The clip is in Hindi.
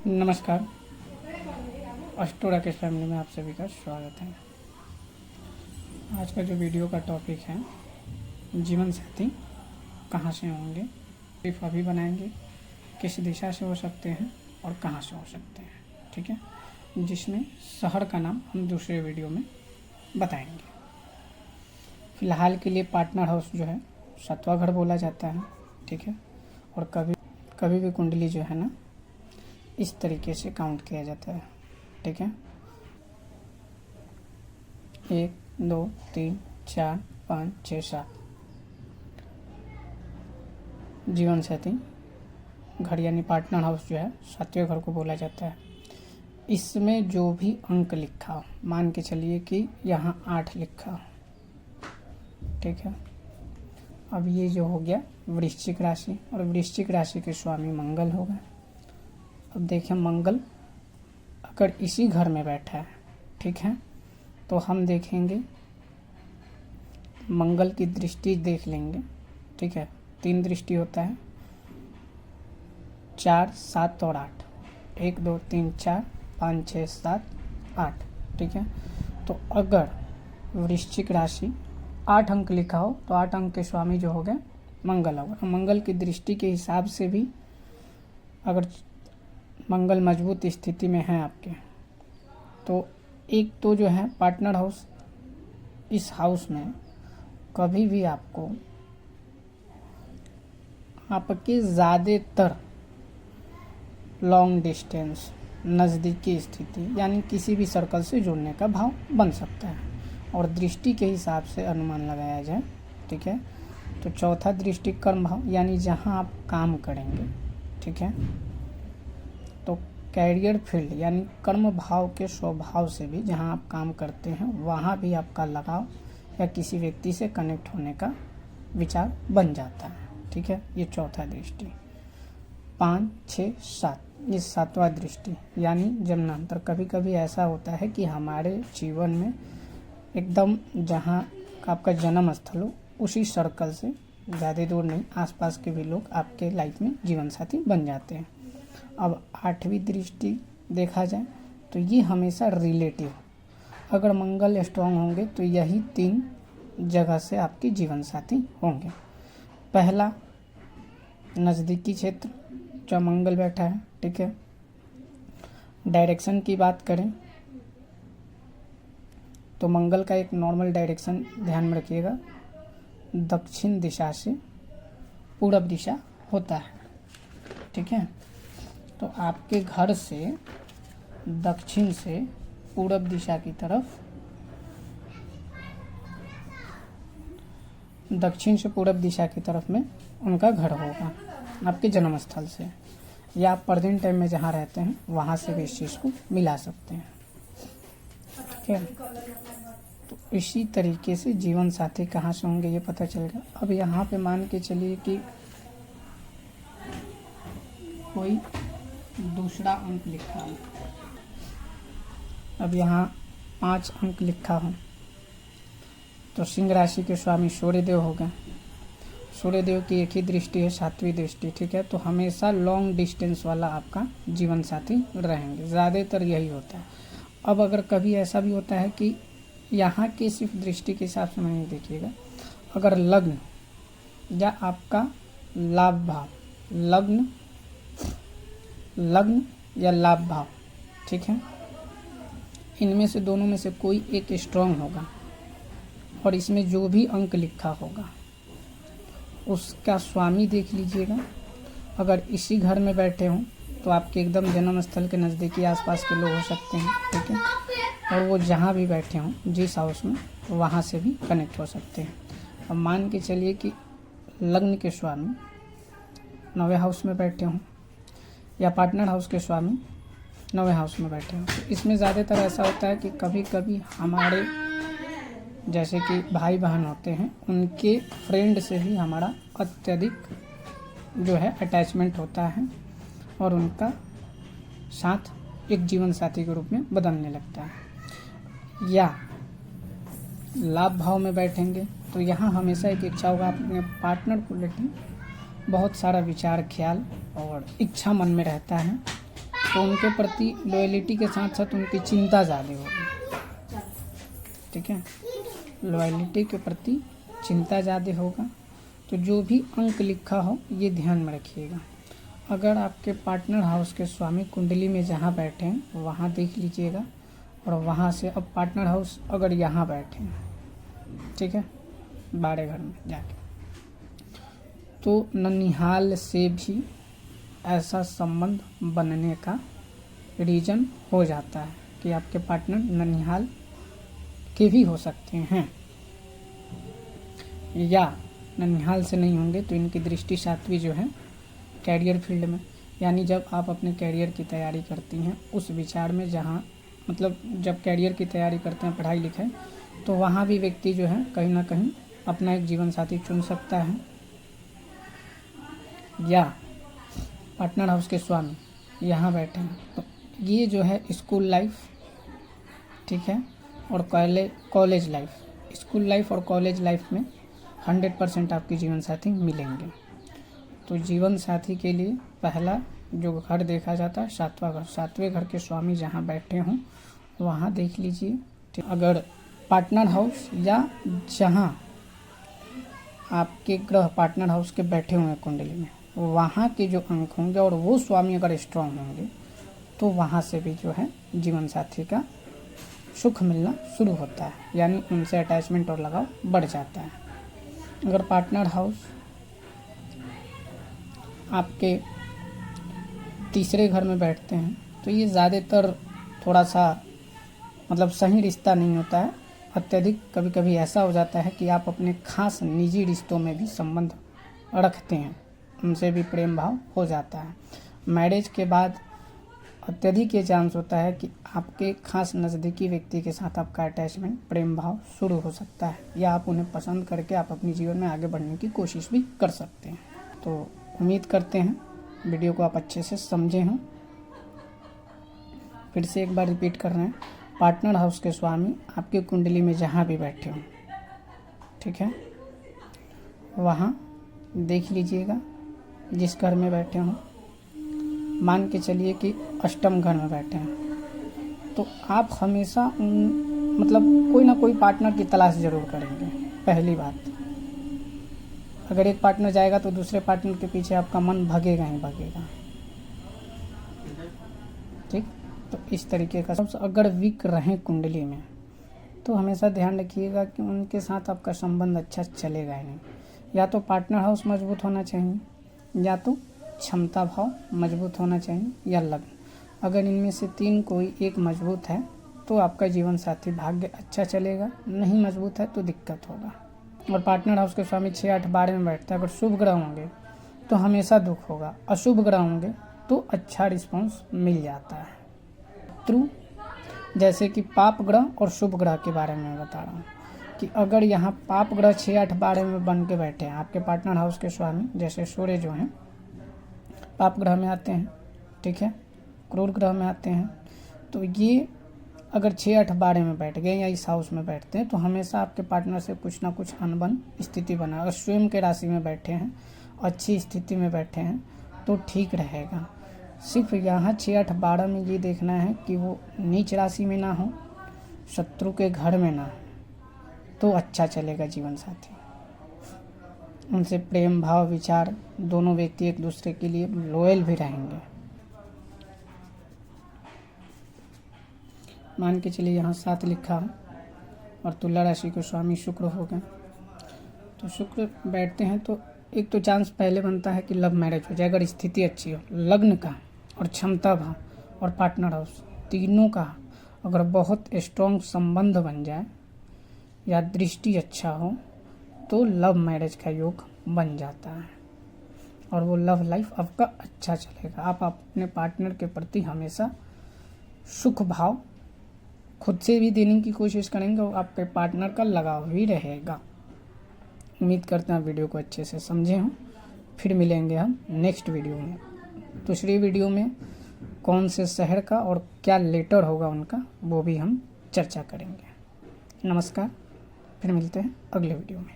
नमस्कार। अस्ट्रो राकेश फैमिली में आप सभी का स्वागत है। आज का जो वीडियो का टॉपिक है, जीवन साथी कहाँ से होंगे, सिर्फ अभी बनाएंगे, किस दिशा से हो सकते हैं और कहाँ से हो सकते हैं, ठीक है। जिसमें शहर का नाम हम दूसरे वीडियो में बताएंगे। फ़िलहाल के लिए पार्टनर हाउस जो है 7वां घर बोला जाता है, ठीक है। और कभी भी कुंडली जो है ना, इस तरीके से काउंट किया जाता है, ठीक है। 1 2 3 4 5 6 7 जीवन साथी घर यानी पार्टनर हाउस जो है 7वें घर को बोला जाता है। इसमें जो भी अंक लिखा हो, मान के चलिए कि यहाँ 8 लिखा हो, ठीक है। अब ये जो हो गया वृश्चिक राशि, और वृश्चिक राशि के स्वामी मंगल होगा। अब देखें, मंगल अगर इसी घर में बैठा है, ठीक है, तो हम देखेंगे मंगल की दृष्टि देख लेंगे, ठीक है। 3 दृष्टि होता है, 4 7 और 8, 1 2 3 4 5 6 7 8, ठीक है। तो अगर वृश्चिक राशि 8 अंक लिखा हो तो 8 अंक के स्वामी जो हो गए मंगल होगा। मंगल की दृष्टि के हिसाब से भी अगर मंगल मजबूत स्थिति में है आपके, तो एक तो जो है पार्टनर हाउस, इस हाउस में कभी भी आपको आपके ज़्यादातर लॉन्ग डिस्टेंस, नज़दीकी स्थिति यानी किसी भी सर्कल से जुड़ने का भाव बन सकता है। और दृष्टि के हिसाब से अनुमान लगाया जाए, ठीक है, तो चौथा दृष्टि कर्म भाव यानी जहाँ आप काम करेंगे, ठीक है। तो कैरियर फील्ड यानी कर्म भाव के स्वभाव से भी जहाँ आप काम करते हैं वहाँ भी आपका लगाव या किसी व्यक्ति से कनेक्ट होने का विचार बन जाता है, ठीक है। ये चौथा दृष्टि। 5 6 7 ये 7वां दृष्टि यानी जन्मांतर। कभी कभी ऐसा होता है कि हमारे जीवन में एकदम जहाँ आपका जन्म स्थल हो उसी सर्कल से ज़्यादा दूर नहीं, आसपास के भी लोग आपके लाइफ में जीवन साथी बन जाते हैं। अब 8वीं दृष्टि देखा जाए तो ये हमेशा रिलेटिव, अगर मंगल स्ट्रांग होंगे तो यही 3 जगह से आपके जीवन साथी होंगे। पहला नज़दीकी क्षेत्र जो मंगल बैठा है, ठीक है। डायरेक्शन की बात करें तो मंगल का एक नॉर्मल डायरेक्शन ध्यान में रखिएगा, दक्षिण दिशा से पूरब दिशा होता है, ठीक है। तो आपके घर से दक्षिण से पूरब दिशा की तरफ, दक्षिण से पूरब दिशा की तरफ में उनका घर होगा आपके जन्म स्थल से, या आप प्रेजेंट टाइम में जहाँ रहते हैं वहाँ से भी इस चीज़ को मिला सकते हैं, ठीक है। तो इसी तरीके से जीवन साथी कहाँ से होंगे ये पता चलेगा। अब यहाँ पे मान के चलिए कि कोई दूसरा अंक लिखा हो, अब यहाँ 5 अंक लिखा हो तो सिंह राशि के स्वामी सूर्यदेव हो गए। सूर्यदेव की एक ही दृष्टि है, 7वीं दृष्टि, ठीक है। तो हमेशा लॉन्ग डिस्टेंस वाला आपका जीवन साथी रहेंगे, ज़्यादातर यही होता है। अब अगर कभी ऐसा भी होता है कि यहाँ की सिर्फ दृष्टि के हिसाब से नहीं देखिएगा, अगर लग्न या आपका लाभ भाव, लग्न या लाभ भाव, ठीक है, इनमें से दोनों में से कोई एक स्ट्रांग होगा और इसमें जो भी अंक लिखा होगा उसका स्वामी देख लीजिएगा। अगर इसी घर में बैठे हों तो आपके एकदम जन्म स्थल के नज़दीकी आसपास के लोग हो सकते हैं, ठीक है। और वो जहाँ भी बैठे हों जिस हाउस में, वहाँ से भी कनेक्ट हो सकते हैं। अब मान के चलिए कि लग्न के स्वामी 9वें हाउस में बैठे हों या पार्टनर हाउस के स्वामी 9वें हाउस में बैठे हों, तो इसमें ज़्यादातर ऐसा होता है कि कभी कभी हमारे जैसे कि भाई बहन होते हैं उनके फ्रेंड से भी हमारा अत्यधिक जो है अटैचमेंट होता है और उनका साथ एक जीवन साथी के रूप में बदलने लगता है। या लाभ भाव में बैठेंगे तो यहाँ हमेशा एक इच्छा होगा अपने पार्टनर को लेकर, बहुत सारा विचार ख्याल और इच्छा मन में रहता है तो उनके प्रति लॉयलिटी के साथ साथ उनकी चिंता ज़्यादा होगी। ठीक है, लॉयलिटी के प्रति चिंता ज़्यादा होगा। तो जो भी अंक लिखा हो ये ध्यान में रखिएगा। अगर आपके पार्टनर हाउस के स्वामी कुंडली में जहाँ बैठे हैं वहाँ देख लीजिएगा, और वहाँ से अब पार्टनर हाउस अगर यहाँ बैठे हैं, ठीक है, 12 घर में जाके, तो ननिहाल से भी ऐसा संबंध बनने का रीज़न हो जाता है कि आपके पार्टनर ननिहाल के भी हो सकते हैं, या ननिहाल से नहीं होंगे तो इनकी दृष्टि 7वीं जो है कैरियर फील्ड में, यानी जब आप अपने कैरियर की तैयारी करती हैं उस विचार में, जहाँ मतलब जब कैरियर की तैयारी करते हैं पढ़ाई लिखाई, तो वहाँ भी व्यक्ति जो है कहीं ना कहीं अपना एक जीवन साथी चुन सकता है। या पार्टनर हाउस के स्वामी यहाँ बैठे हैं तो ये जो है स्कूल लाइफ, ठीक है, और कॉलेज लाइफ, स्कूल लाइफ और कॉलेज लाइफ में 100% आपके जीवन साथी मिलेंगे। तो जीवन साथी के लिए पहला जो घर देखा जाता है 7वां घर, 7वें घर के स्वामी जहाँ बैठे हों वहाँ देख लीजिए। ठीक, अगर पार्टनर हाउस या जहाँ आपके ग्रह पार्टनर हाउस के बैठे हुए हैं कुंडली में, वहाँ के जो अंक होंगे और वो स्वामी अगर स्ट्रांग होंगे तो वहाँ से भी जो है जीवन साथी का सुख मिलना शुरू होता है, यानी उनसे अटैचमेंट और लगाव बढ़ जाता है। अगर पार्टनर हाउस आपके तीसरे घर में बैठते हैं तो ये ज़्यादातर थोड़ा सा मतलब सही रिश्ता नहीं होता है। अत्यधिक कभी कभी ऐसा हो जाता है कि आप अपने खास निजी रिश्तों में भी संबंध रखते हैं, उनसे भी प्रेम भाव हो जाता है। मैरिज के बाद अत्यधिक ये चांस होता है कि आपके खास नज़दीकी व्यक्ति के साथ आपका अटैचमेंट प्रेम भाव शुरू हो सकता है, या आप उन्हें पसंद करके आप अपने जीवन में आगे बढ़ने की कोशिश भी कर सकते हैं। तो उम्मीद करते हैं वीडियो को आप अच्छे से समझे हों। फिर से एक बार रिपीट कर रहे हैं, पार्टनर हाउस के स्वामी आपकी कुंडली में जहाँ भी बैठे हों, ठीक है, वहाँ देख लीजिएगा जिस घर में बैठे हों। मान के चलिए कि 8वें घर में बैठे हैं तो आप हमेशा मतलब कोई ना कोई पार्टनर की तलाश ज़रूर करेंगे। पहली बात, अगर एक पार्टनर जाएगा तो दूसरे पार्टनर के पीछे आपका मन भगेगा ही भगेगा। ठीक, तो इस तरीके का सब अगर वीक रहें कुंडली में तो हमेशा ध्यान रखिएगा कि उनके साथ आपका संबंध अच्छा चलेगा ही नहीं। या तो पार्टनर हाउस मजबूत होना चाहिए, या तो क्षमता भाव मजबूत होना चाहिए, या लग्न। अगर इनमें से 3 कोई एक मजबूत है तो आपका जीवन साथी भाग्य अच्छा चलेगा, नहीं मजबूत है तो दिक्कत होगा। और पार्टनर हाउस के स्वामी 6, 8, 12 में बैठते हैं। अगर शुभ ग्रह होंगे तो हमेशा दुख होगा, अशुभ ग्रह होंगे तो अच्छा रिस्पॉन्स मिल जाता है। शत्रु, जैसे कि पाप ग्रह और शुभ ग्रह के बारे में बता रहा हूँ कि अगर यहाँ पाप ग्रह 6, 8, 12 में बन के बैठे हैं आपके पार्टनर हाउस के स्वामी, जैसे सूर्य जो हैं पाप ग्रह में आते हैं, ठीक है, क्रूर ग्रह में आते हैं, तो ये अगर 6, 8, 12 में बैठ गए या इस हाउस में बैठते हैं तो हमेशा आपके पार्टनर से कुछ ना कुछ अनबन स्थिति बना। अगर स्वयं के राशि में बैठे हैं, अच्छी स्थिति में बैठे हैं तो ठीक रहेगा। सिर्फ यहाँ 6, 8, 12 में ये देखना है कि वो नीच राशि में ना हो, शत्रु के घर में ना हो, तो अच्छा चलेगा जीवन साथी। उनसे प्रेम भाव विचार दोनों व्यक्ति एक दूसरे के लिए लॉयल भी रहेंगे। मान के चलिए यहाँ 7 लिखा हो और तुला राशि के स्वामी शुक्र हो गए, तो शुक्र बैठते हैं तो एक तो चांस पहले बनता है कि लव मैरिज हो जाए अगर स्थिति अच्छी हो। लग्न का और क्षमता भाव और पार्टनर हाउस तीनों का अगर बहुत स्ट्रॉन्ग संबंध बन जाए या दृष्टि अच्छा हो तो लव मैरिज का योग बन जाता है और वो लव लाइफ आपका अच्छा चलेगा। आप अपने पार्टनर के प्रति हमेशा सुख भाव खुद से भी देने की कोशिश करेंगे और आपके पार्टनर का लगाव भी रहेगा। उम्मीद करते हैं वीडियो को अच्छे से समझे हों। फिर मिलेंगे हम नेक्स्ट वीडियो में। दूसरी वीडियो में कौन से शहर का और क्या लेटर होगा उनका वो भी हम चर्चा करेंगे। नमस्कार, फिर मिलते हैं अगले वीडियो में।